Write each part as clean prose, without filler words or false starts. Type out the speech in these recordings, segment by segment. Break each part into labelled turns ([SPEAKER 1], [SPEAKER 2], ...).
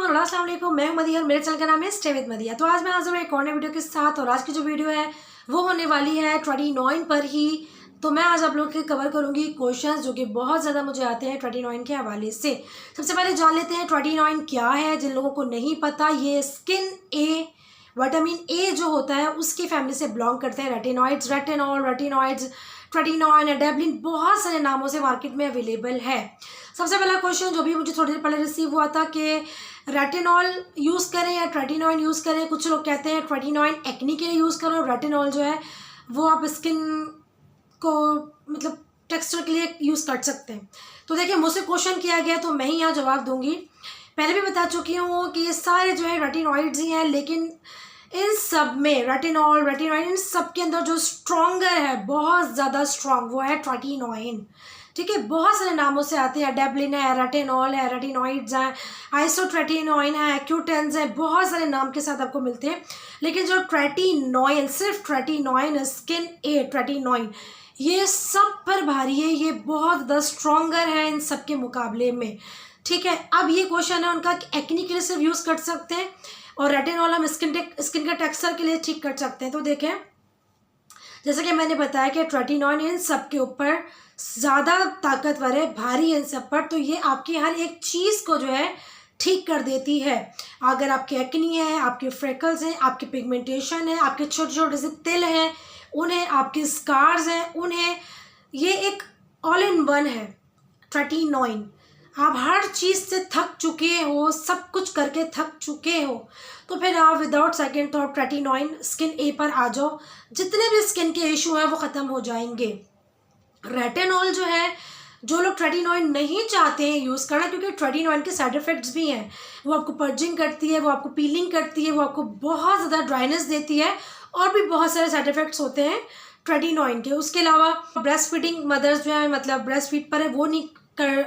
[SPEAKER 1] अस्सलाम वालेकुम, मैं हूं मदिया और मेरे चैनल का नाम है स्टे विद मदिया। तो आज मैं हाजिर हूं एक और नई वीडियो के साथ और आज की जो वीडियो है वो होने वाली है 29 पर ही। तो मैं आज आप लोगों के कवर करूंगी क्वेश्चंस जो कि बहुत ज़्यादा मुझे आते हैं 29 के हवाले से। सबसे पहले जान लेते हैं 29 क्या है। जिन लोगों को नहीं पता, ये स्किन ए, विटामिन ए जो होता है उसकी फैमिली से बिलोंग करते हैं। रेटिनॉइड्स, रेटिनॉल, रेटिनॉइड्स, 29, एडेबलिन, बहुत सारे नामों से मार्केट में अवेलेबल है। सबसे पहला क्वेश्चन जो भी मुझे थोड़ी देर पहले रिसीव हुआ था कि रेटिनॉल यूज़ करें या 29 यूज़ करें। कुछ लोग कहते हैं 29 एक्नी के लिए यूज़ करो और रेटिनॉल जो है वो आप स्किन को मतलब टेक्सचर के लिए यूज़ कर सकते हैं। तो देखिए, मुझसे क्वेश्चन किया गया तो मैं ही यहाँ जवाब दूंगी। पहले भी बता चुकी हूँ कि ये सारे जो है रेटिनॉइड्स ही हैं, लेकिन इन सब में रेटिनॉल, रेटिनॉइड, इन सब के अंदर जो स्ट्रॉन्गर है, बहुत ज़्यादा स्ट्रॉन्ग, वो है 29। ठीक है, बहुत सारे नामों से आते हैं। एडेबलिन है, रेटिनॉल है, रेटिनॉइड्स हैं, आइसोट्रेटिनॉइन है, एक्यूटेंस है, बहुत सारे नाम के साथ आपको मिलते हैं। लेकिन जो 29, सिर्फ 29, स्किन ए 29, ये सब पर भारी है। ये बहुत ज़्यादा स्ट्रॉन्गर है इन सब के मुकाबले में। ठीक है, अब ये क्वेश्चन है उनका कि एक्नी के लिए सिर्फ यूज़ कर सकते हैं और रेटिनॉल हम स्किन के टेक्सचर के लिए ठीक कर सकते हैं। तो देखें, जैसे कि मैंने बताया कि 29 इन सब के ऊपर ज़्यादा ताकतवर है, भारी है इन सब पर। तो ये आपकी हर एक चीज़ को जो है ठीक कर देती है। अगर आपकी एक्नी है, आपके फ्रेकल्स हैं, आपकी पिगमेंटेशन है, आपके छोटे छोटे से तिल हैं उन्हें, आपके स्कार्स हैं उन्हें, ये एक ऑल इन वन है 29। आप हर चीज़ से थक चुके हो, सब कुछ करके थक चुके हो, तो फिर आप विदाउट सेकेंड थॉट 29 स्किन ए पर आ जाओ। जितने भी स्किन के इशू हैं वो ख़त्म हो जाएंगे। रेटिनॉल जो है, जो लोग 29 नहीं चाहते हैं यूज़ करना, क्योंकि 29 के साइड इफ़ेक्ट्स भी हैं। वो आपको पर्जिंग करती है, वो आपको पीलिंग करती है, वो आपको बहुत ज़्यादा ड्राइनेस देती है और भी बहुत सारे साइड इफ़ेक्ट्स होते हैं 29 के। उसके अलावा ब्रेस्ट फीडिंग मदर्स जो है, मतलब ब्रेस्ट फीड पर है, वो नहीं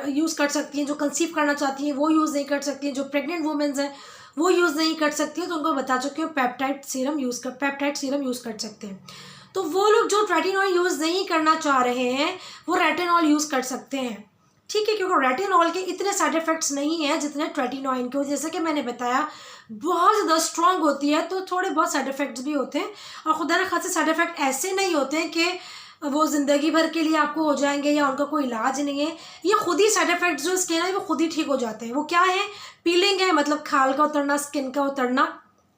[SPEAKER 1] यूज़ कर सकती हैं। जो कंसीव करना चाहती हैं वो यूज़ नहीं कर सकती हैं। जो प्रेग्नेंट वुमेन्स हैं वो यूज़ नहीं कर सकती हैं। तो उनको बता चुकी हूँ पेप्टाइड सीरम यूज़ कर सकते हैं। तो वो लोग जो 29 यूज़ नहीं करना चाह रहे हैं वो रेटिनॉल यूज़ कर सकते हैं। ठीक है, क्योंकि रेटिनॉल के इतने साइड इफ़ेक्ट्स नहीं हैं जितने 29 के। जैसे कि मैंने बताया, बहुत ज़्यादा स्ट्रॉन्ग होती है तो थोड़े बहुत साइड इफ़ेक्ट्स भी होते हैं। और खुदा न खासे साइड इफ़ेक्ट ऐसे नहीं होते हैं कि वो ज़िंदगी भर के लिए आपको हो जाएंगे या उनका कोई इलाज नहीं है। ये खुद ही साइड इफ़ेक्ट्स जो स्किन है वो खुद ही ठीक हो जाते हैं। वो क्या है? पीलिंग है, मतलब खाल का उतरना, स्किन का उतरना,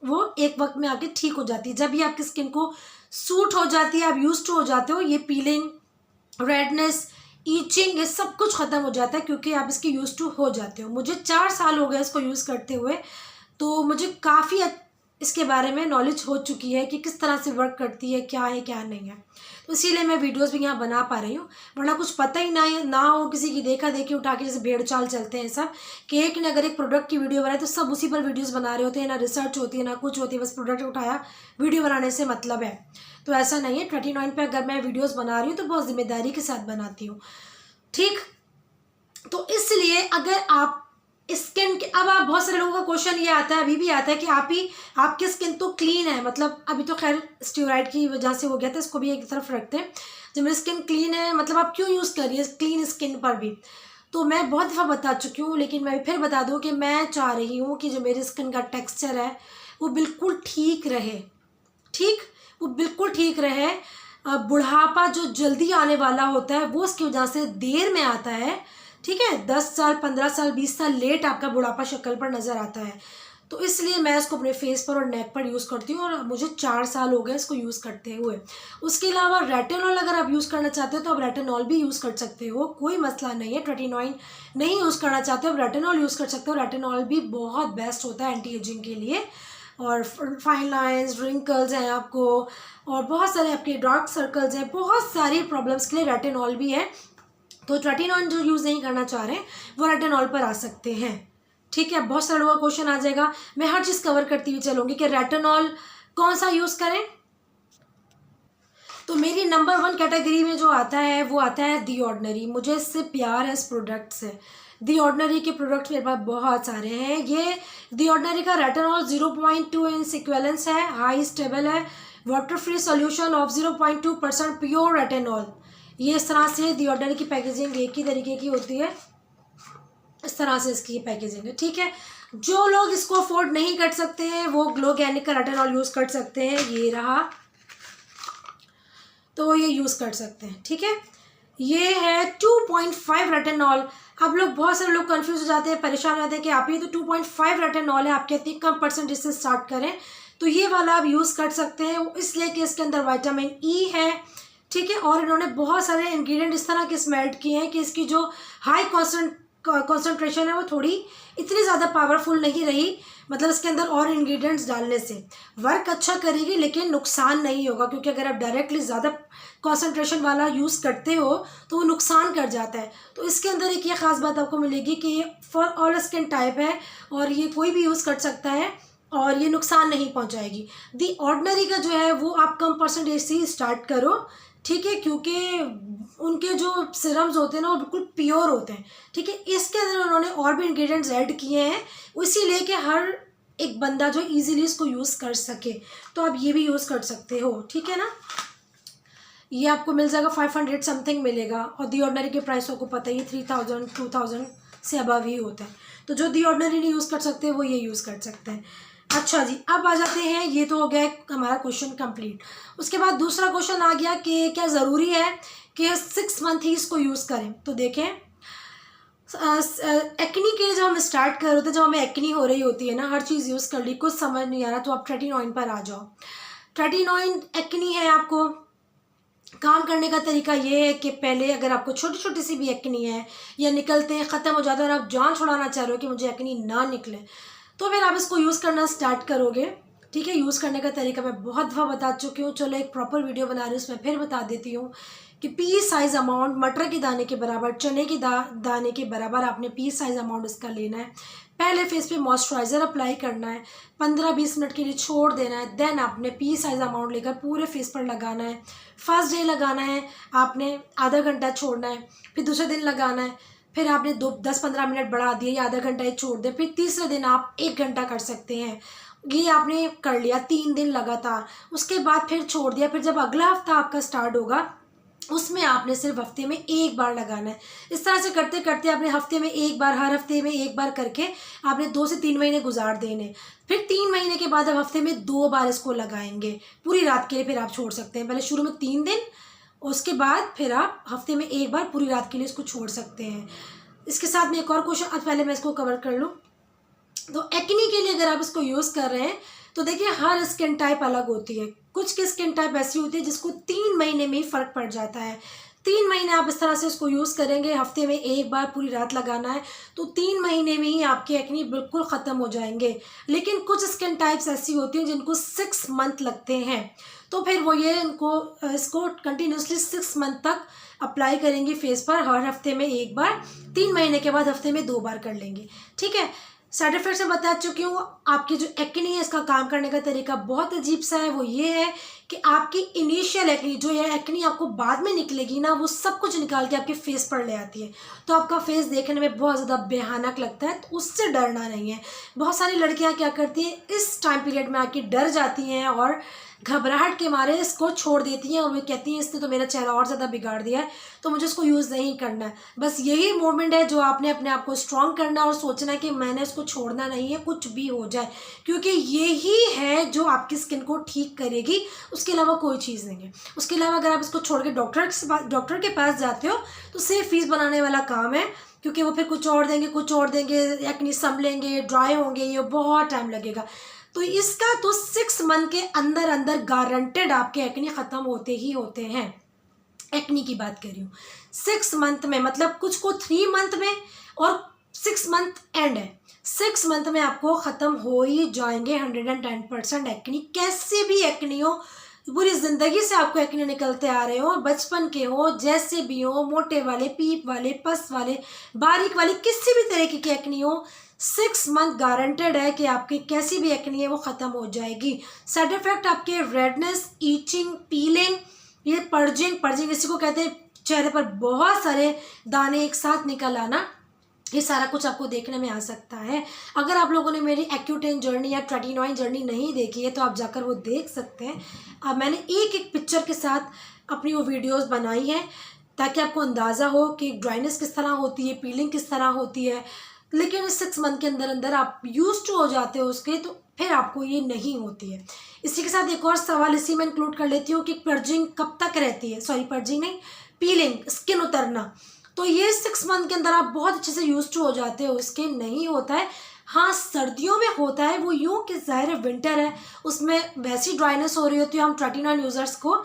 [SPEAKER 1] वो एक वक्त में आके ठीक हो जाती है। जब ये आपकी स्किन को सूट हो जाती है, आप यूज्ड टू हो जाते हो, ये पीलिंग, रेडनेस, ईचिंग, ये सब कुछ ख़त्म हो जाता है क्योंकि आप इसके यूज़ टू हो जाते हो। मुझे 4 साल हो गए इसको यूज़ करते हुए, तो मुझे काफ़ी इसके बारे में नॉलेज हो चुकी है कि किस तरह से वर्क करती है, क्या है क्या नहीं है। तो इसीलिए मैं वीडियोस भी यहाँ बना पा रही हूँ, वरना कुछ पता ही ना हो, किसी की देखा देखी उठा के, जैसे भेड़ चाल चलते हैं सब कि एक ने अगर एक प्रोडक्ट की वीडियो बनाए तो सब उसी पर वीडियोस बना रहे होते हैं। ना रिसर्च होती है ना कुछ होती है, बस प्रोडक्ट उठाया, वीडियो बनाने से मतलब है। तो ऐसा नहीं है। 29 पर अगर मैं वीडियोज़ बना रही हूँ तो बहुत जिम्मेदारी के साथ बनाती हूँ। ठीक, तो इसलिए अगर आप स्किन के, अब आप, बहुत सारे लोगों का क्वेश्चन ये आता है, अभी भी आता है कि आपकी स्किन तो क्लीन है, मतलब अभी तो खैर स्टेरॉइड की वजह से हो गया था, इसको भी एक तरफ रखते हैं। जब मेरी स्किन क्लीन है, मतलब आप क्यों यूज़ कर रही है क्लीन स्किन पर भी? तो मैं बहुत दफ़ा बता चुकी हूँ, लेकिन मैं फिर बता दूँ कि मैं चाह रही हूँ कि जो मेरी स्किन का टेक्स्चर है वो बिल्कुल ठीक रहे। ठीक, वो बिल्कुल ठीक रहे। बुढ़ापा जो जल्दी आने वाला होता है वो उसकी वजह से देर में आता है। ठीक है, 10 साल, 15 साल, 20 साल लेट आपका बुढ़ापा शक्ल पर नज़र आता है। तो इसलिए मैं इसको अपने फेस पर और नेक पर यूज़ करती हूँ और मुझे 4 साल हो गए इसको यूज़ करते हुए। उसके अलावा रेटिनॉल अगर आप यूज़ करना चाहते हो तो आप रेटिनॉल भी यूज़ कर सकते हो, कोई मसला नहीं है। 29 नहीं यूज़ करना चाहते हो, आप रेटिनॉल यूज़ कर सकते हो। रेटिनॉल भी बहुत बेस्ट होता है एंटी एजिंग के लिए। और फाइन लाइंस, रिंकल्स हैं आपको, और बहुत सारे आपके डार्क सर्कल्स हैं, बहुत सारी प्रॉब्लम्स के लिए रेटिनॉल भी है। तो 29 जो यूज़ नहीं करना चाह रहे हैं वो रेटिनॉल पर आ सकते हैं। ठीक है, बहुत सारे लोगों का क्वेश्चन आ जाएगा, मैं हर चीज़ कवर करती हुई चलूँगी कि रेटिनॉल कौन सा यूज़ करें। तो मेरी नंबर 1 कैटेगरी में जो आता है वो आता है दी ऑर्डिनरी। मुझे इससे प्यार है, इस प्रोडक्ट से। दी ऑर्डिनरी के प्रोडक्ट मेरे पास बहुत सारे हैं। ये दी ऑर्डिनरी का रेटिनॉल 0.2 इन सिक्वेलेंस है, हाई स्टेबल है, water free solution of 0.2% pure retinol. ये इस तरह से दी ऑर्डिनरी की पैकेजिंग एक ही तरीके की होती है, इस तरह से इसकी पैकेजिंग है। ठीक है, जो लोग इसको अफोर्ड नहीं कर सकते हैं वो ग्लो गैनिक का रेटिनॉल यूज़ कर सकते हैं, ये रहा, तो ये यूज़ कर सकते हैं। ठीक है, ये है 2.5 रेटिनॉल। अब लोग, बहुत सारे लोग कंफ्यूज हो जाते हैं, परेशान हो जाते हैं कि आप ये तो 2.5 रेटिनॉल है, आप कहते हैं कम परसेंट इससे स्टार्ट करें, तो ये वाला आप यूज़ कर सकते हैं, इसलिए कि इसके अंदर विटामिन ई है। ठीक है, और इन्होंने बहुत सारे इंग्रेडिएंट इस तरह के स्मेल्ट किए हैं कि इसकी जो हाई कॉन्सेंट्रेशन है वो थोड़ी इतनी ज़्यादा पावरफुल नहीं रही, मतलब इसके अंदर और इंग्रेडिएंट्स डालने से वर्क अच्छा करेगी लेकिन नुकसान नहीं होगा, क्योंकि अगर आप डायरेक्टली ज़्यादा कंसंट्रेशन वाला यूज़ करते हो तो वो नुकसान कर जाता है। तो इसके अंदर एक ये ख़ास बात आपको मिलेगी कि ये फॉर ऑल स्किन टाइप है और ये कोई भी यूज़ कर सकता है और ये नुकसान नहीं पहुंचाएगी। दी ऑर्डिनरी का जो है वो आप कम परसेंटेज से ही स्टार्ट करो। ठीक है, क्योंकि उनके जो सिरम्स होते हैं ना वो बिल्कुल प्योर होते हैं। ठीक है, इसके अंदर उन्होंने और भी इंग्रेडिएंट्स ऐड किए हैं, इसीलिए कि हर एक बंदा जो इजीली इसको यूज़ कर सके, तो आप ये भी यूज़ कर सकते हो। ठीक है ना, ये आपको मिल जाएगा 500 समथिंग मिलेगा, और दी ऑर्डिनरी के प्राइस आपको पता ही 3000 2000 से अबव ही होता है। तो जो दी ऑर्डिनरी नहीं यूज़ कर सकते वो ये यूज़ कर सकते हैं। अच्छा जी, अब आ जाते हैं, ये तो हो गया हमारा क्वेश्चन कंप्लीट। उसके बाद दूसरा क्वेश्चन आ गया कि क्या ज़रूरी है कि 6 मंथ ही इसको यूज़ करें। तो देखें, एक्नी के लिए जब हम स्टार्ट कर रहे थे, जब हमें एक्नी हो रही होती है ना, हर चीज़ यूज़ कर ली, कुछ समझ नहीं आ रहा, तो आप ट्रेटिनॉइन पर आ जाओ। ट्रेटिनॉइन एक्नी है, आपको काम करने का तरीका ये है कि पहले अगर आपको छोटी छोटी सी भी एक्नी है या निकलते हैं, ख़त्म हो जाता है और आप जान छुड़ाना चाह रहे हो कि मुझे एक्नी ना निकले, तो फिर आप इसको यूज़ करना स्टार्ट करोगे। ठीक है, यूज़ करने का तरीका मैं बहुत दफ़ा बता चुकी हूँ, चलो एक प्रॉपर वीडियो बना रही हूँ, उसमें फिर बता देती हूँ कि पी साइज़ अमाउंट मटर के दाने के बराबर, चने के दाने के बराबर आपने पी साइज़ अमाउंट इसका लेना है। पहले फेस पे मॉइस्चराइज़र अप्लाई करना है, 15-20 मिनट के लिए छोड़ देना है, देन आपने पी साइज़ अमाउंट लेकर पूरे फेस पर लगाना है। फर्स्ट डे लगाना है आपने, आधा घंटा छोड़ना है, फिर दूसरे दिन लगाना है, फिर आपने 10-15 मिनट बढ़ा दिए या आधा घंटा ही छोड़ दे, फिर तीसरे दिन आप 1 घंटा कर सकते हैं। ये आपने कर लिया 3 दिन लगातार, उसके बाद फिर छोड़ दिया। फिर जब अगला हफ्ता आपका स्टार्ट होगा उसमें आपने सिर्फ हफ्ते में 1 बार लगाना है। इस तरह से करते करते आपने हफ्ते में 1 बार, हर हफ्ते में 1 बार करके आपने 2 से 3 महीने गुजार देने। फिर 3 महीने के बाद आप हफ्ते में 2 बार इसको लगाएंगे पूरी रात के लिए, फिर आप छोड़ सकते हैं। पहले शुरू में 3 दिन, उसके बाद फिर आप हफ्ते में 1 बार पूरी रात के लिए इसको छोड़ सकते हैं। इसके साथ में एक और क्वेश्चन, अब पहले मैं इसको कवर कर लूँ। तो एक्नी के लिए अगर आप इसको यूज़ कर रहे हैं तो देखिए हर स्किन टाइप अलग होती है। कुछ की स्किन टाइप ऐसी होती है जिसको 3 महीने में ही फ़र्क पड़ जाता है। 3 महीने आप इस तरह से इसको यूज़ करेंगे, हफ्ते में 1 बार पूरी रात लगाना है, तो 3 महीने में ही आपके एक्नी बिल्कुल ख़त्म हो जाएंगे। लेकिन कुछ स्किन टाइप्स ऐसी होती हैं जिनको 6 मंथ लगते हैं, तो फिर वो ये इसको कंटिन्यूसली 6 मंथ तक अप्लाई करेंगे फेस पर, हर हफ्ते में 1 बार, 3 महीने के बाद हफ्ते में 2 बार कर लेंगे। ठीक है, साइड इफेक्ट से बता चुकी हूँ। आपकी जो एक्नी है इसका काम करने का तरीका बहुत अजीब सा है, वो ये है कि आपकी इनिशियल एक्नी, जो ये एक्नी आपको बाद में निकलेगी ना, वो सब कुछ निकाल के आपके फेस पर ले आती है, तो आपका फेस देखने में बहुत ज़्यादा भयानक लगता है, तो उससे डरना नहीं है। बहुत सारी लड़कियाँ क्या करती हैं, इस टाइम पीरियड में आके डर जाती हैं और घबराहट के मारे इसको छोड़ देती हैं और वो कहती हैं इसने तो मेरा चेहरा और ज़्यादा बिगाड़ दिया है, तो मुझे इसको यूज़ नहीं करना है। बस यही मोमेंट है जो आपने अपने आप को स्ट्रॉन्ग करना और सोचना है कि मैंने इसको छोड़ना नहीं है, कुछ भी हो जाए, क्योंकि यही है जो आपकी स्किन को ठीक करेगी, उसके अलावा कोई चीज़ नहीं है। उसके अलावा अगर आप इसको छोड़ के डॉक्टर के पास जाते हो तो सिर्फ फीस बनाने वाला काम है, क्योंकि वो फिर कुछ और देंगे, एक्नी संभलेंगे, ड्राई होंगे, ये बहुत टाइम लगेगा। तो इसका तो 6 मंथ के अंदर अंदर गारंटेड आपके एक्नी ख़त्म होते ही होते हैं। एक्नी की बात कर रही हूँ, 6 मंथ में, मतलब कुछ को 3 मंथ में और 6 मंथ एंड है, 6 मंथ में आपको ख़त्म हो ही जाएंगे 110% एक्नी। कैसे भी एक्नी हो, पूरी ज़िंदगी से आपको एक्ने निकलते आ रहे हो, बचपन के हो, जैसे भी हो, मोटे वाले, पीप वाले, पस वाले, बारीक वाले, किसी भी तरीके की एक्नी हो, 6 मंथ गारंटेड है कि आपकी कैसी भी एक्नी है वो ख़त्म हो जाएगी। साइड इफ़ेक्ट आपके रेडनेस, ईचिंग, पीलिंग, ये पर्जिंग इसी को कहते हैं, चेहरे पर बहुत सारे दाने एक साथ निकल आना, ये सारा कुछ आपको देखने में आ सकता है। अगर आप लोगों ने मेरी एक्यूटेन जर्नी या ट्रेटिनॉइन जर्नी नहीं देखी है तो आप जाकर वो देख सकते हैं। अब मैंने एक एक पिक्चर के साथ अपनी वो वीडियोस बनाई हैं ताकि आपको अंदाज़ा हो कि ड्राइनेस किस तरह होती है, पीलिंग किस तरह होती है। लेकिन इस 6 मंथ के अंदर अंदर आप यूज टू हो जाते हो उसके, तो फिर आपको ये नहीं होती है। इसी के साथ एक और सवाल इसी में इंक्लूड कर लेती हूँ कि पर्जिंग कब तक रहती है, सॉरी पर्जिंग नहीं, पीलिंग, स्किन उतरना। तो ये 6 मंथ के अंदर आप बहुत अच्छे से यूज टू हो जाते हो, इसके नहीं होता है। हाँ, सर्दियों में होता है, वो यूँ कि ज़ाहिर है विंटर है, उसमें वैसी ड्राइनेस हो रही होती है, हम 39 यूज़र्स को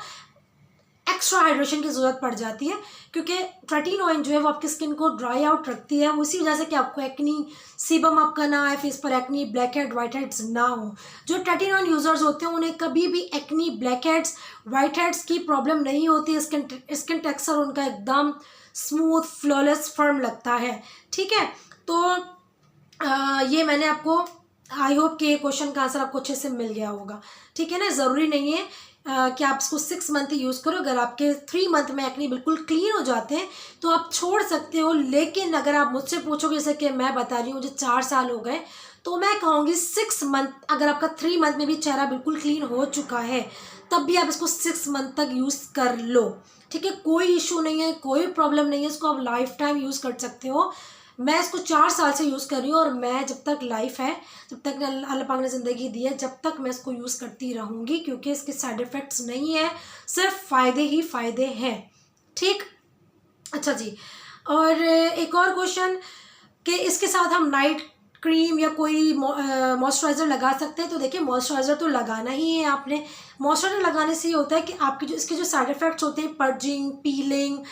[SPEAKER 1] एक्स्ट्रा हाइड्रेशन की ज़रूरत पड़ जाती है, क्योंकि ट्रेटिनोइन जो है वो आपकी स्किन को ड्राई आउट रखती है, उसी वजह से कि आपको एक्नी, सीबम आपका ना आए, फेस पर acne, black head, white heads ना हो। जो ट्रेटिनोइन यूज़र्स होते हैं उन्हें कभी भी acne, black heads, white heads की प्रॉब्लम नहीं होती। स्किन टेक्सचर उनका एकदम स्मूथ, फ्लॉलेस, फर्म लगता है। ठीक है, तो ये मैंने आपको, आई होप कि ये क्वेश्चन का आंसर आपको अच्छे से मिल गया होगा। ठीक है ना, ज़रूरी नहीं है कि आप इसको 6 मंथ ही यूज़ करो। अगर आपके 3 मंथ में एक्ने बिल्कुल क्लीन हो जाते हैं तो आप छोड़ सकते हो। लेकिन अगर आप मुझसे पूछोगे, जैसे कि मैं बता रही हूँ मुझे 4 साल हो गए, तो मैं कहूँगी 6 मंथ, अगर आपका 3 मंथ में भी चेहरा बिल्कुल क्लीन हो चुका है तब भी आप इसको 6 मंथ तक यूज़ कर लो। ठीक है, कोई इशू नहीं है, कोई प्रॉब्लम नहीं है, इसको आप लाइफ टाइम यूज़ कर सकते हो। मैं इसको 4 साल से यूज़ कर रही हूँ, और मैं जब तक लाइफ है, जब तक अल्लाह पाक ने ज़िंदगी दी है, जब तक मैं इसको यूज़ करती रहूँगी, क्योंकि इसके साइड इफ़ेक्ट्स नहीं है, सिर्फ फ़ायदे ही फ़ायदे हैं। ठीक, अच्छा जी, और एक और क्वेश्चन कि इसके साथ हम नाइट क्रीम या कोई मॉइस्चराइज़र लगा सकते हैं। तो देखिए, मॉइस्चराइज़र तो लगाना ही है आपने। मॉइस्चराइज़र लगाने से ये होता है कि आपके जो इसके जो साइड इफ़ेक्ट्स होते हैं, पर्जिंग, पीलिंग,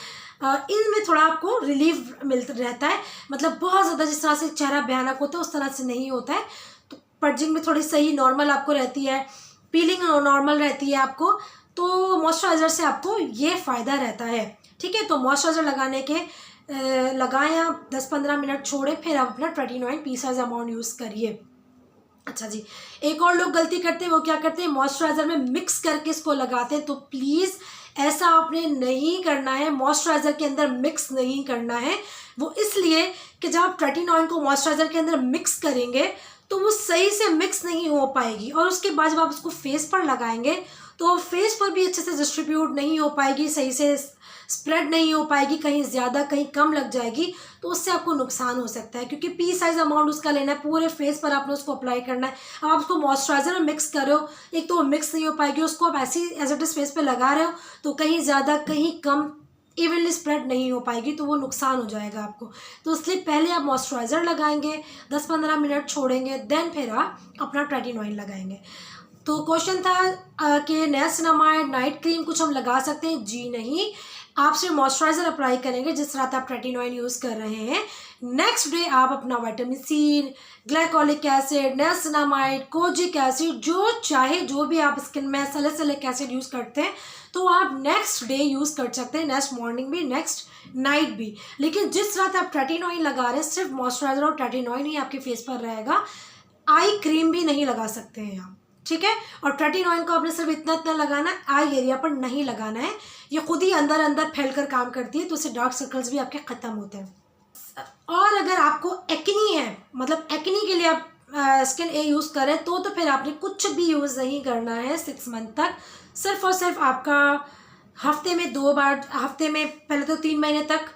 [SPEAKER 1] इनमें थोड़ा आपको रिलीफ मिलता रहता है। मतलब बहुत ज़्यादा जिस तरह से चेहरा भयानक होता है उस तरह से नहीं होता है। तो पर्जिंग में थोड़ी सही नॉर्मल आपको रहती है, पीलिंग नॉर्मल रहती है आपको, तो मॉइस्चराइज़र से आपको ये फ़ायदा रहता है। ठीक है, तो मॉइस्चराइज़र लगाने के लगाएं आप, 10-15 मिनट छोड़ें, फिर आप अपना tretinoin P size amount use करिए। अच्छा जी, एक और लोग गलती करते हैं, वो क्या करते हैं, मॉइस्चराइज़र में मिक्स करके इसको लगाते हैं। तो प्लीज़ ऐसा आपने नहीं करना है, मॉइस्चराइज़र के अंदर मिक्स नहीं करना है। वो इसलिए कि जब आप ट्रेटिनोइन को मॉइस्चराइज़र के अंदर मिक्स करेंगे तो वो सही से मिक्स नहीं हो पाएगी, और उसके बाद जब आप उसको फेस पर लगाएंगे तो फेस पर भी अच्छे से डिस्ट्रीब्यूट नहीं हो पाएगी, सही से स्प्रेड नहीं हो पाएगी, कहीं ज़्यादा कहीं कम लग जाएगी, तो उससे आपको नुकसान हो सकता है। क्योंकि पी साइज अमाउंट उसका लेना है, पूरे फेस पर आपने उसको अप्लाई करना है। अब आप उसको मॉइस्चराइज़र में मिक्स कर रहे हो, एक तो वो मिक्स नहीं हो पाएगी, उसको आप ऐसी एज इट इज़ फेस पे लगा रहे हो तो कहीं ज़्यादा कहीं कम इवनली स्प्रेड नहीं हो पाएगी, तो वो नुकसान हो जाएगा आपको। तो इसलिए पहले आप मॉइस्चराइज़र लगाएंगे, 10-15 मिनट छोड़ेंगे, देन फिर आप अपना ट्रेटिनोइन लगाएंगे। तो क्वेश्चन था कि नियासिनामाइड नाइट क्रीम कुछ हम लगा सकते हैं? जी नहीं, आप सिर्फ मॉइस्चराइज़र अप्लाई करेंगे जिस रात आप ट्रेटिनोइन यूज़ कर रहे हैं। नेक्स्ट डे आप अपना vitamin C, glycolic acid, niacinamide, kojic acid, जो चाहे जो भी आप स्किन में सैलिसिलिक एसिड यूज़ करते हैं तो आप नेक्स्ट डे यूज़ कर सकते हैं, नेक्स्ट मॉर्निंग भी, नेक्स्ट नाइट भी। लेकिन जिस रात आप ट्रेटिनोइन लगा रहे हैं, सिर्फ मॉइस्चराइज़र और ट्रेटिनोइन ही आपके फेस पर रहेगा, आई क्रीम भी नहीं लगा सकते हैं आप। ठीक है, और ट्रेटिनोइन को आपने सिर्फ इतना इतना लगाना है, आई एरिया पर नहीं लगाना है, ये खुद ही अंदर अंदर फैल कर काम करती है, तो इससे डार्क सर्कल्स भी आपके ख़त्म होते हैं। और अगर आपको एक्नी है, मतलब एक्नी के लिए आप स्किन ए यूज़ करें तो फिर आपने कुछ भी यूज़ नहीं करना है 6 मंथ तक। सिर्फ और सिर्फ आपका हफ्ते में 2 बार, हफ्ते में पहले तो 3 महीने तक,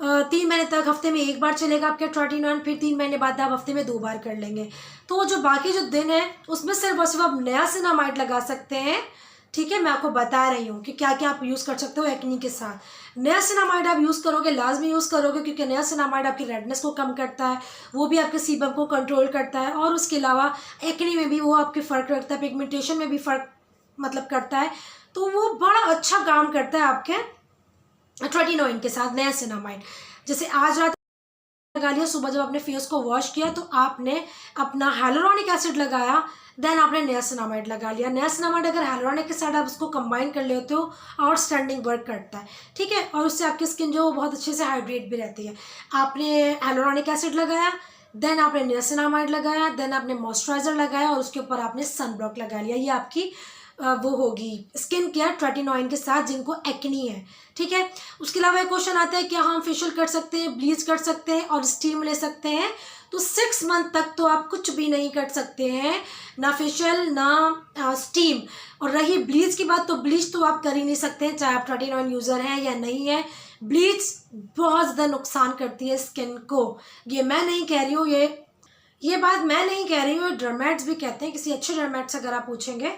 [SPEAKER 1] 3 महीने तक हफ्ते में 1 बार चलेगा आपके ट्रेटिनोइन, फिर 3 महीने बाद आप हफ्ते में 2 बार कर लेंगे। तो जो बाकी जो दिन है उसमें सिर्फ और सिर्फ आप नियासिनामाइड लगा सकते हैं। ठीक है, मैं आपको बता रही हूँ कि क्या क्या आप यूज़ कर सकते हो एक्नी के साथ। नियासिनामाइड आप यूज़ करोगे, लाजमी यूज़ करोगे, क्योंकि नियासिनामाइड आपकी रेडनेस को कम करता है, वो भी आपके सीबम को कंट्रोल करता है, और उसके अलावा एक्नी में भी वो आपके फ़र्क रखता है, पिगमेंटेशन में भी फ़र्क मतलब करता है। तो वो बड़ा अच्छा काम करता है आपके ट्रेटिनोइन के साथ नियासिनामाइड। जैसे आज रात लगा लिया, सुबह जब आपने फेस को वॉश किया तो आपने अपना हाइलुरोनिक एसिड लगाया, देन आपने नियासिनामाइड लगा लिया। नियासिनामाइड अगर हाइलुरोनिक के साथ आप उसको कंबाइन कर लेते हो, आउटस्टैंडिंग वर्क करता है। ठीक है, और उससे आपकी स्किन जो बहुत अच्छे से हाइड्रेट भी रहती है। आपने हाइलुरोनिक एसिड लगाया, देन आपने नियासिनामाइड लगाया, देन आपने मॉइस्चराइज़र लगाया, और उसके ऊपर आपने सन ब्लॉक लगा लिया। ये आपकी वो होगी स्किन केयर ट्रेटिनोइन के साथ जिनको एक्नी है। ठीक है, उसके अलावा एक क्वेश्चन आता है क्या हम फेशियल कर सकते हैं, ब्लीच कर सकते हैं और स्टीम ले सकते हैं? तो 6 मंथ तक तो आप कुछ भी नहीं कर सकते हैं, ना फेशियल ना स्टीम। और रही ब्लीच की बात, तो ब्लीच तो आप कर ही नहीं सकते हैं, चाहे आप ट्रेटिनोइन यूज़र हैं या नहीं है। ब्लीच बहुत ज़्यादा नुकसान करती है स्किन को। ये मैं नहीं कह रही हूँ, ये बात मैं नहीं कह रही हूँ, डर्मेट्स भी कहते हैं। किसी अच्छे डर्मेट से अगर आप पूछेंगे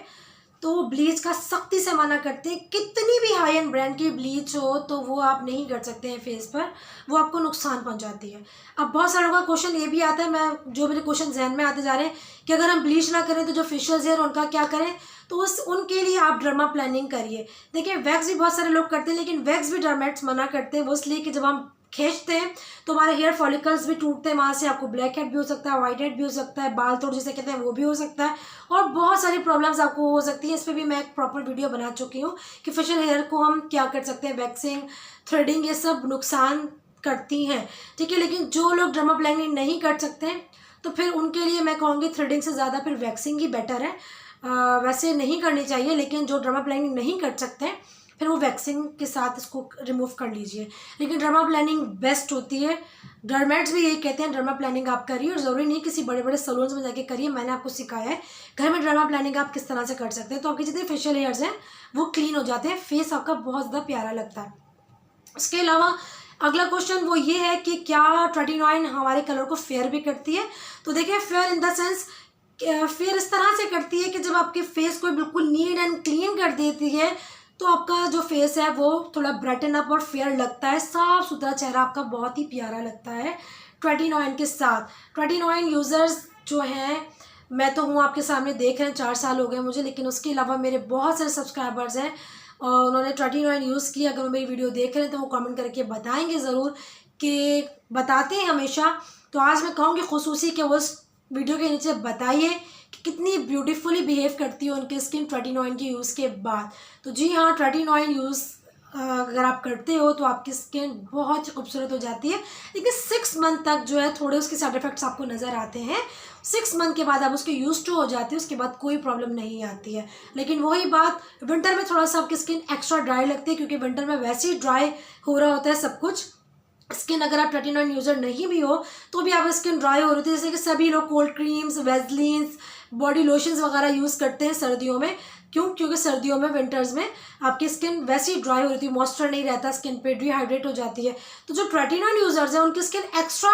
[SPEAKER 1] तो वो ब्लीच का सख्ती से मना करते हैं। कितनी भी हाई एंड ब्रांड की ब्लीच हो तो वो आप नहीं कर सकते हैं फेस पर, वो आपको नुकसान पहुंचाती है। अब बहुत सारे लोगों का क्वेश्चन ये भी आता है, मैं जो मेरे क्वेश्चन जहन में आते जा रहे हैं कि अगर हम ब्लीच ना करें तो जो फेशियल्स हैं उनका क्या करें, तो उनके लिए आप डर्मा प्लानिंग करिए। देखिए वैक्स भी बहुत सारे लोग करते हैं, लेकिन वैक्स भी डर्मेट्स मना करते हैं। वो इसलिए कि जब हम खींचते हैं तो हमारे हेयर फॉलिकल्स भी टूटते हैं, वहाँ से आपको ब्लैक हेड भी हो सकता है, वाइट हेड भी हो सकता है, बाल तोड़ जिसे कहते हैं वो भी हो सकता है, और बहुत सारी प्रॉब्लम्स आपको हो सकती है। इस पर भी मैं एक प्रॉपर वीडियो बना चुकी हूँ कि फेशियल हेयर को हम क्या कर सकते हैं। वैक्सिंग, थ्रेडिंग, ये सब नुकसान करती हैं, ठीक है। लेकिन जो लोग डर्मा प्लानिंग नहीं कर सकते तो फिर उनके लिए मैं कहूँगी थ्रेडिंग से ज़्यादा फिर वैक्सिंग ही बेटर है। वैसे नहीं करनी चाहिए, लेकिन जो डर्मा प्लानिंग नहीं कर सकते फिर वो वैक्सिंग के साथ इसको रिमूव कर लीजिए। लेकिन डर्मा प्लानिंग बेस्ट होती है। डर्मेट्स भी यही कहते हैं डर्मा प्लानिंग आप करिए, और ज़रूरी नहीं किसी बड़े बड़े सलून्स में जाके करिए। मैंने आपको सिखाया है घर में डर्मा प्लानिंग आप किस तरह से कर सकते हैं, तो आपके जितने फेशियल हेयर्स हैं वो क्लीन हो जाते हैं, फेस आपका बहुत ज़्यादा प्यारा लगता है। उसके अलावा अगला क्वेश्चन वो ये है कि क्या ट्रेटिनॉइन हमारे कलर को फेयर भी करती है। तो देखिए fair in the sense, fair इस तरह से करती है कि जब आपके फेस को बिल्कुल नीट एंड क्लीन कर देती है तो आपका जो फेस है वो थोड़ा ब्राइटन अप और फेयर लगता है, साफ सुथरा चेहरा आपका बहुत ही प्यारा लगता है ट्रेटिनॉइन के साथ। ट्रेटिनॉइन यूज़र्स जो हैं, मैं तो हूँ आपके सामने देख रहे हैं, 4 साल हो गए मुझे, लेकिन उसके अलावा मेरे बहुत सारे सब्सक्राइबर्स हैं और उन्होंने ट्रेटिनॉइन यूज़ किया। अगर वो मेरी वीडियो देख रहे हैं तो वो कमेंट करके बताएंगे ज़रूर, कि बताते हैं हमेशा। तो आज मैं कहूँगी खुसूसी कि वो उस वीडियो के नीचे बताइए कि कितनी ब्यूटीफुली बिहेव करती है उनकी स्किन ट्रेटिनॉइन के यूज़ के बाद। तो जी हाँ, ट्रेटिनॉइन यूज़ अगर आप करते हो तो आपकी स्किन बहुत ही खूबसूरत हो जाती है। लेकिन 6 मंथ तक जो है थोड़े उसके साइड इफ़ेक्ट्स आपको नज़र आते हैं। 6 मंथ के बाद आप उसके यूज टू हो जाती है, उसके बाद कोई प्रॉब्लम नहीं आती है। लेकिन वही बात, विंटर में थोड़ा सा आपकी स्किन एक्स्ट्रा ड्राई लगती है, क्योंकि विंटर में वैसे ही ड्राई हो रहा होता है सब कुछ। स्किन अगर आप ट्रेटिनॉइन यूज़र नहीं भी हो तो भी आपकी स्किन ड्राई हो रही है, जैसे कि सभी लोग कोल्ड क्रीम्स, वेजलिन्स, बॉडी लोशंस वगैरह यूज़ करते हैं सर्दियों में। क्यों? क्योंकि सर्दियों में, विंटर्स में आपकी स्किन वैसे ही ड्राई हो रही थी, मॉइस्चर नहीं रहता स्किन पे, डिहाइड्रेट हो जाती है। तो जो ट्रेटिनॉइन यूज़र्स हैं उनकी स्किन एक्स्ट्रा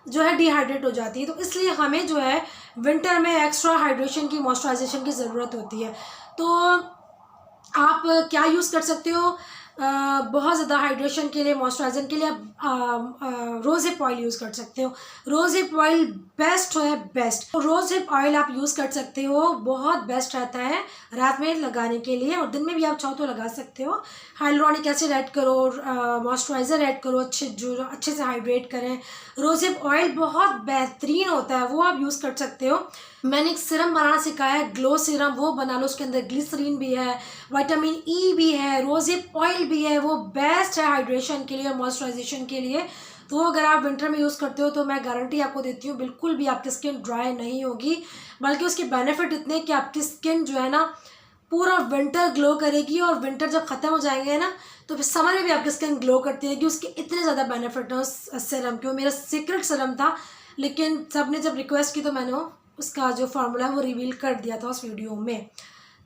[SPEAKER 1] जो है डिहाइड्रेट हो जाती है। तो इसलिए हमें जो है विंटर में एक्स्ट्रा हाइड्रेशन की, मॉइस्चराइजेशन की ज़रूरत होती है। तो आप क्या यूज़ कर सकते हो बहुत ज़्यादा हाइड्रेशन के लिए, मॉइस्चराइजर के लिए आप रोज़ हिप ऑयल यूज़ कर सकते हो। रोज़ हिप ऑयल बेस्ट है, बेस्ट। रोज़ हिप ऑयल आप यूज़ कर सकते हो, बहुत बेस्ट रहता है रात में लगाने के लिए, और दिन में भी आप चाहो तो लगा सकते हो। हाइलुरोनिक एसिड ऐड करो, मॉइस्चराइज़र ऐड करो, अच्छे से हाइड्रेट करें। रोज़ हिप ऑयल बहुत बेहतरीन होता है, वो आप यूज़ कर सकते हो। मैंने एक सीरम बनाना सिखाया है, ग्लो सीरम, वो बना लो। उसके अंदर ग्लिसरीन भी है, विटामिन ई भी है, रोज़ हिप ऑयल भी है, वो बेस्ट है हाइड्रेशन के लिए और मॉइस्चराइजेशन के लिए। तो अगर आप विंटर में यूज़ करते हो तो मैं गारंटी आपको देती हूँ बिल्कुल भी आपकी स्किन ड्राई नहीं होगी, बल्कि उसके बेनिफिट इतने कि आपकी स्किन जो है ना पूरा विंटर ग्लो करेगी, और विंटर जब ख़त्म हो जाएंगे ना तो फिर समर में भी आपकी स्किन ग्लो करती रहेगी। उसके इतने ज़्यादा बेनिफिट हैं उस सीरम के। वो मेरा सीक्रेट सीरम था, लेकिन सब ने जब रिक्वेस्ट की तो मैंने उसका जो फार्मूला है वो रिवील कर दिया था उस वीडियो में।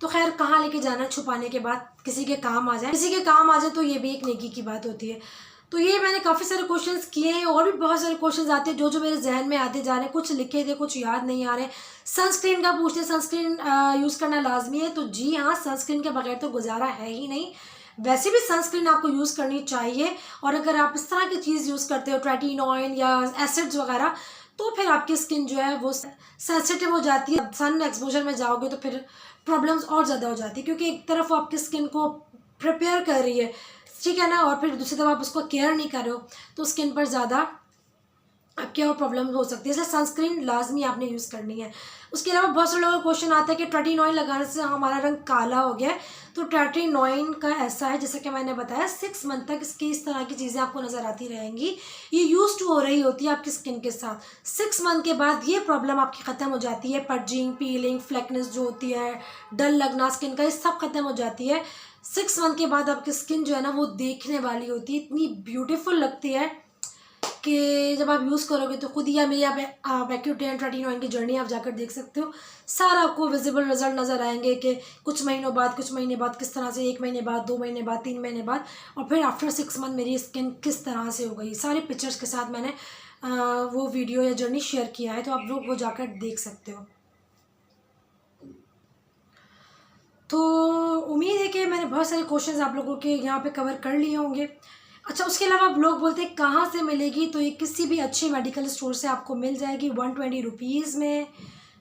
[SPEAKER 1] तो खैर, कहाँ लेके जाना छुपाने के बाद, किसी के काम आ जाए, किसी के काम आ जाए तो ये भी एक नेकी की बात होती है। तो ये मैंने काफ़ी सारे क्वेश्चंस किए हैं, और भी बहुत सारे क्वेश्चंस आते हैं जो मेरे जहन में आते जा रहे हैं। कुछ लिखे थे, कुछ याद नहीं आ रहे। सनस्क्रीन का पूछते हैं, सनस्क्रीन यूज़ करना लाजमी है। तो जी हाँ, सनस्क्रीन के बगैर तो गुजारा है ही नहीं। वैसे भी सनस्क्रीन आपको यूज़ करनी चाहिए, और अगर आप इस तरह की चीज़ यूज़ करते हो, ट्रेटिनॉइन या एसिड्स वगैरह, तो फिर आपकी स्किन जो है वो सेंसिटिव हो जाती है। सन एक्सपोजर में जाओगे तो फिर प्रॉब्लम्स और ज़्यादा हो जाती है, क्योंकि एक तरफ वो आपकी स्किन को प्रिपेयर कर रही है, ठीक है ना, और फिर दूसरी तरफ आप उसको केयर नहीं कर रहे हो तो स्किन पर ज़्यादा आपके और प्रॉब्लम हो सकती है। इसलिए सनस्क्रीन लाजमी आपने यूज़ करनी है। उसके अलावा बहुत सारे लोगों का क्वेश्चन आता है कि ट्रेटिनॉइन लगाने से हमारा रंग काला हो गया है। तो ट्रेटिनॉइन का ऐसा है, जैसे कि मैंने बताया, 6 मंथ तक इसकी इस तरह की चीज़ें आपको नज़र आती रहेंगी। ये यूज टू हो रही होती है आपकी स्किन के साथ। 6 मंथ के बाद ये प्रॉब्लम आपकी ख़त्म हो जाती है। पडजिंग, पीलिंग, फ्लैकनेस जो होती है, डल लगना स्किन का, ये सब खत्म हो जाती है। 6 मंथ के बाद आपकी स्किन जो है ना वो देखने वाली होती है, इतनी ब्यूटीफुल लगती है कि जब आप यूज़ करोगे तो खुद ही या मेरी आप एक्यूटेन 29 की जर्नी आप जाकर देख सकते हो। सारा आपको विजिबल रिजल्ट नज़र आएंगे कि कुछ महीनों बाद, कुछ महीने बाद किस तरह से, 1 महीने बाद, 2 महीने बाद, 3 महीने बाद, और फिर आफ्टर 6 मंथ मेरी स्किन किस तरह से हो गई। सारे पिक्चर्स के साथ मैंने वो वीडियो या जर्नी शेयर किया है, तो आप लोग वो जाकर देख सकते हो। तो उम्मीद है कि मैंने बहुत सारे क्वेश्चंस आप लोगों के यहाँ पे कवर कर लिए होंगे। अच्छा, उसके अलावा आप लोग बोलते हैं कहाँ से मिलेगी, तो ये किसी भी अच्छे मेडिकल स्टोर से आपको मिल जाएगी 120 रुपीज़ में,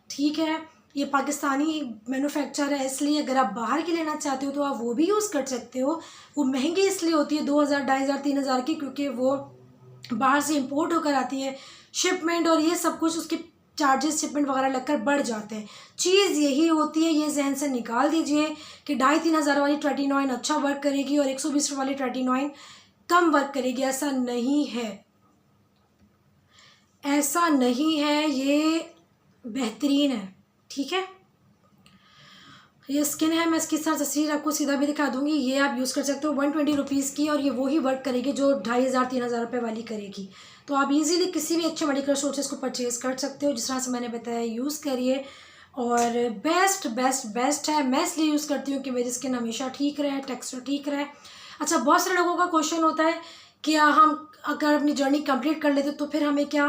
[SPEAKER 1] ठीक है। ये पाकिस्तानी मैन्युफैक्चर है, इसलिए अगर आप बाहर की लेना चाहते हो तो आप वो भी यूज़ कर सकते हो। वो महंगी इसलिए होती है 2000, 2500, 3000 की, क्योंकि वो बाहर से इंपोर्ट होकर आती है। शिपमेंट और ये सब कुछ उसके चार्जेस शिपमेंट वगैरह लगकर बढ़ जाते हैं। चीज़ यही होती है, ये जहन से निकाल दीजिए कि 2500-3000 वाली 29 अच्छा वर्क करेगी और 120 वाली 29 कम वर्क करेगी। ऐसा नहीं है, ऐसा नहीं है, ये बेहतरीन है, ठीक है। ये स्किन है, मैं इसकी साथ तस्वीर आपको सीधा भी दिखा दूंगी। ये आप यूज़ कर सकते हो 120 रुपीज़ की, और ये वही वर्क करेगी जो 2500-3000 रुपये वाली करेगी। तो आप इजीली किसी भी अच्छे मेडिकल स्टोर से इसको परचेज़ कर सकते हो। जिस तरह से मैंने बताया यूज़ करिए, और बेस्ट बेस्ट बेस्ट है। मैं इसलिए यूज़ करती हूँ कि मेरी स्किन हमेशा ठीक रहे, टेक्सचर ठीक रहे। अच्छा, बहुत सारे लोगों का क्वेश्चन होता है कि हम अगर अपनी जर्नी कंप्लीट कर लेते तो फिर हमें क्या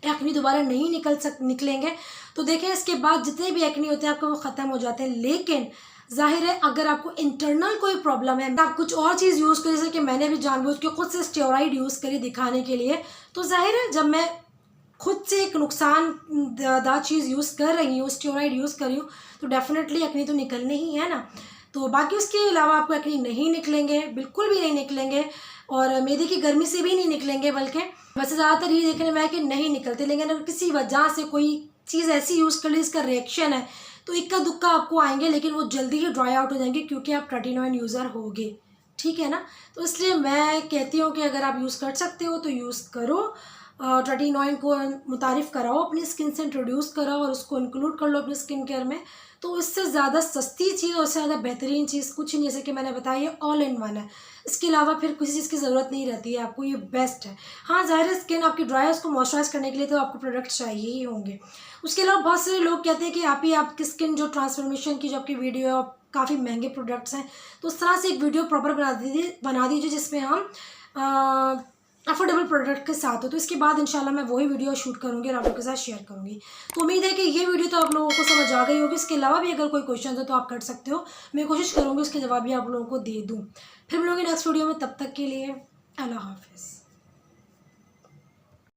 [SPEAKER 1] एक्नी दोबारा नहीं निकलेंगे। तो देखें, इसके बाद जितने भी एक्नी होते हैं आपको वो ख़त्म हो जाते हैं। लेकिन जाहिर है अगर आपको इंटरनल कोई प्रॉब्लम है, आप कुछ और चीज़ यूज़ करें, जैसे कि मैंने भी जानबूझ के खुद से स्टेरॉइड यूज़ करी दिखाने के लिए, तो जाहिर है जब मैं खुद से एक नुकसानदा चीज़ यूज़ कर रही हूँ, स्टेरॉइड यूज़ कर रही हूँ, तो डेफिनेटली एक्नी तो निकलने ही है ना। तो बाकी उसके अलावा आपको एक्नी नहीं निकलेंगे, बिल्कुल भी नहीं निकलेंगे, और मेदे की गर्मी से भी नहीं निकलेंगे। बल्कि वैसे ज़्यादातर ये देखने में है कि नहीं निकलते, लेकिन अगर किसी वजह से कोई चीज़ ऐसी यूज़ कर ली इसका रिएक्शन है तो इक्का दुक्का आपको आएंगे, लेकिन वो जल्दी ही ड्राई आउट हो जाएंगे क्योंकि आप 29 यूज़र होगे, ठीक है ना। तो इसलिए मैं कहती हूँ कि अगर आप यूज़ कर सकते हो तो यूज़ करो। 29 को मुतारिफ़ कराओ, अपनी स्किन से इंट्रोड्यूस कराओ और उसको इंक्लूड कर लो अपनी स्किन केयर में। तो इससे ज़्यादा सस्ती चीज़ और इससे ज़्यादा बेहतरीन चीज़ कुछ नहीं। जैसे कि मैंने बताया, ये ऑल इन वन है, इसके अलावा फिर किसी चीज़ की ज़रूरत नहीं रहती है आपको, ये बेस्ट है। हाँ, ज़ाहिर है स्किन आपकी ड्राई है, उसको मॉइस्चराइज़ करने के लिए तो आपको प्रोडक्ट चाहिए ही होंगे। उसके अलावा बहुत सारे लोग कहते हैं कि आपकी स्किन जो ट्रांसफॉर्मेशन की जो आपकी वीडियो है, काफ़ी महंगे प्रोडक्ट्स हैं, तो उस तरह से एक वीडियो प्रॉपर बना दीजिए जिसमें हम अफोर्डेबल प्रोडक्ट के साथ हो। तो इसके बाद इंशाल्लाह मैं वही वीडियो शूट करूँगी और आप लोगों के साथ शेयर करूँगी। तो उम्मीद है कि ये वीडियो तो आप लोगों को समझ आ गई होगी। इसके अलावा भी अगर कोई क्वेश्चन हो तो आप कर सकते हो, मैं कोशिश करूँगी उसके जवाब भी आप लोगों को दे दूँ। फिर मिलूँगी नेक्स्ट वीडियो में, तब तक के लिए अल्लाह हाफ़िज़।